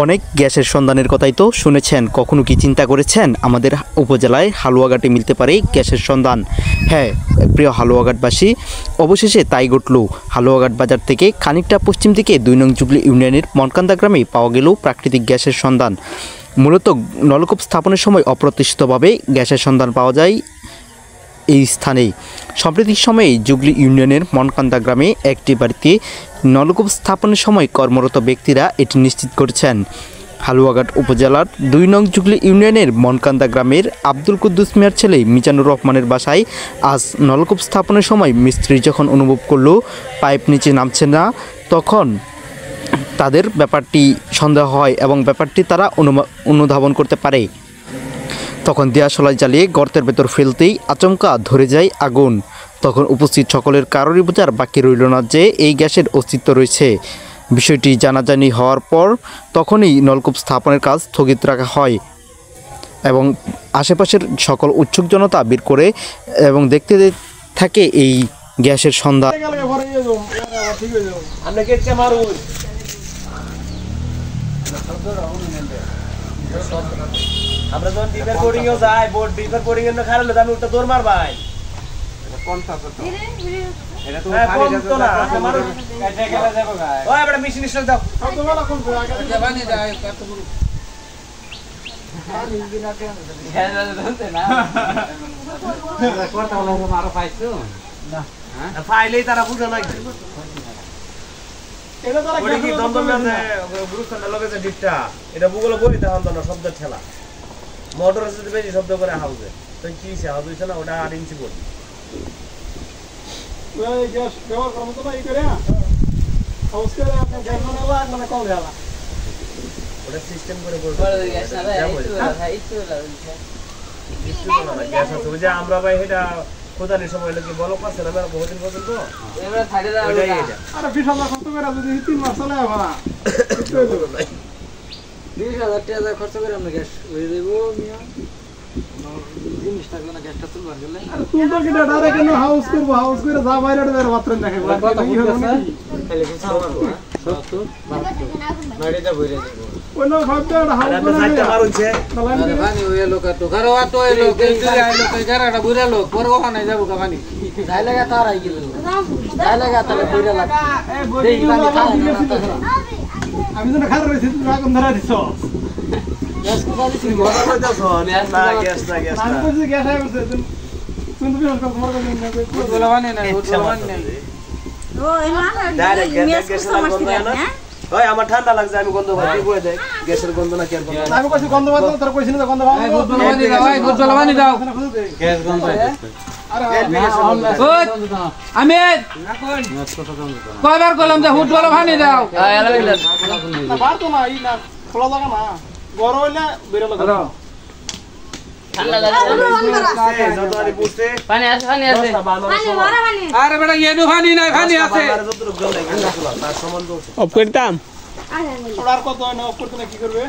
অনেক গ্যাসের সন্ধানের কথাই তো শুনেছেন, কখনো কি চিন্তা করেছেন আমাদের উপজেলায় হালুয়াঘাটে মিলতে পারে গ্যাসের সন্ধান? হ্যাঁ প্রিয় হালুয়াঘাটবাসী, অবশেষে তাই ঘটল। হালুয়াঘাট বাজার থেকে খানিকটা পশ্চিম দিকে ২ নং জুবলি ইউনিয়নের মনকান্দা গ্রামে পাওয়া গেল প্রাকৃতিক গ্যাসের সন্ধান। মূলত নলকূপ স্থাপনের সময় অপ্রত্যাশিতভাবে গ্যাসের সন্ধান পাওয়া যায় এই স্থানেই। সাম্প্রতিক সময়ে জুবলি ইউনিয়নের মনকান্দা গ্রামে একটি বাড়িতে নলকূপ স্থাপনের সময় কর্মরত ব্যক্তিরা এটি নিশ্চিত করেছেন। হালুয়াঘাট উপজেলার ২ নং জুবলি ইউনিয়নের মনকান্দা গ্রামের আব্দুল কুদ্দুস মিয়ার ছেলে মিজানুর রহমানের বাসায় আজ নলকূপ স্থাপনের সময় মিস্ত্রি যখন অনুভব করল পাইপ নিচে নামছে না, তখন তাদের ব্যাপারটি সন্দেহ হয় এবং ব্যাপারটি তারা অনুধাবন করতে পারে। তখন দিয়াশলাই জ্বালিয়ে গর্তের ভেতর ফেলতেই আচমকা ধরে যায় আগুন। তখন উপস্থিত সকলের কারোরই বোঝার বাকি রইল না যে এই গ্যাসের অস্তিত্ব রয়েছে। বিষয়টি জানাজানি হওয়ার পর তখনই নলকূপ স্থাপনের কাজ স্থগিত রাখা হয় এবং আশেপাশের সকল উৎসুক জনতা বের করে এবং দেখতে থাকে এই গ্যাসের সন্ধান। আমরা যখন ডিপার কোডিং এও যাই, বোর্ড ডিপার কোডিং এর খারাপ হলে আমি ওটা দৌড় মার ভাই। এটা তো পানি তো না, আমার কাটে গেলে যাব গায়। ওই বড় মেশিন স্টার্ট দাও। তো বড় কোন আগে বানি যায় কত বড়। পানি বিনা কেন দিতে? হ্যাঁ জানতে না। করতে হলো মারো পাইছো? না। হ্যাঁ? ফাইলেই তারা বুঝা লাগবে। এটা তারা কি দমদমে গুরুস্থানে লাগাছে ডিটটা। এটা বুগলে বলি তখন তো না শব্দ ঠেলা। মোটর আছে বেশি শব্দ করে হাউজে। তো কি সে হাউজ হইছে না, ওটা ৮ ইঞ্চি বড়। ওই গ্যাস ব্যবহার করব তো এই করে হাউজ করে আপনি গ্যাস বানালা মানে কল দেলা। ওটা সিস্টেম করে করব। গ্যাস না একটু গ্যাস আছে ওই যে আমরা ভাই এটা খোদানের সময় লাগে বলক আছে না আমরা বহুদিন পর্যন্ত এবারে থাকতে দাও। আরে ২০,০০০ খরচ করে যদি ৩ মাস চলে আবার কিছু হইলো না। ২০,০০০ টাকা খরচ করে আমরা গ্যাস হয়ে দেব মিয়া। জিনিস থাকলে না গ্যাসটা তুলবার গেলে। আরে তুমি তো কিটা ডারে কেন হাউস করব, হাউস করে যা বাইরে বের বাতরেন দেখে কথা বুঝছ খালি কি সামার না সত্য মারিটা বইরে দেব ওই না ভাবটা হাউস করে সাইডটা মারুছে আরে পানি ওই লোক তো ঘরওয়া তো এই লোক এই যে আই লোক এই ঘরটা বুইরা লোক পর ওখানে যাব কা পানি যাই লাগা তার আই গেল যাই লাগা তাহলে বইরা লাগ দেই পানি খাওয়া আমি তো খারাপ হইছে তুমি আগুন ধরা দিছো গ্যাস কো দিছি ঘর কইতাছ না গ্যাস না আমি কইছি গ্যাস আইছে তুমি তো বিনা তোমার কাছে বলবানি না বলবানি না ও এই না গ্যাস সমস্যা না। ওই আমার ঠান্ডা লাগছে, আমি গন্ধ পাই কই দেখ গ্যাসের গন্ধ না কি আর গন্ধ। আমি কইছি গন্ধ পাই তোর কইছিস না গন্ধ পাই বলবানি দাও ভাই বলবানি দাও গ্যাস গন্ধ আইছে। আরে আমি কয়বার কইলাম যে হুট বলবানি দাও না বার তো না ই না খোলা লাগা না গরম হইলে বের লাগা ঠান্ডা লাগে যতই পুষতে পানি আছে পানি মারা পানি। আরে বেটা এনু পানি নাই পানি আছে তার সম্বন্ধ অফ করতাম। আর কত না অফ করতে না কি করবে।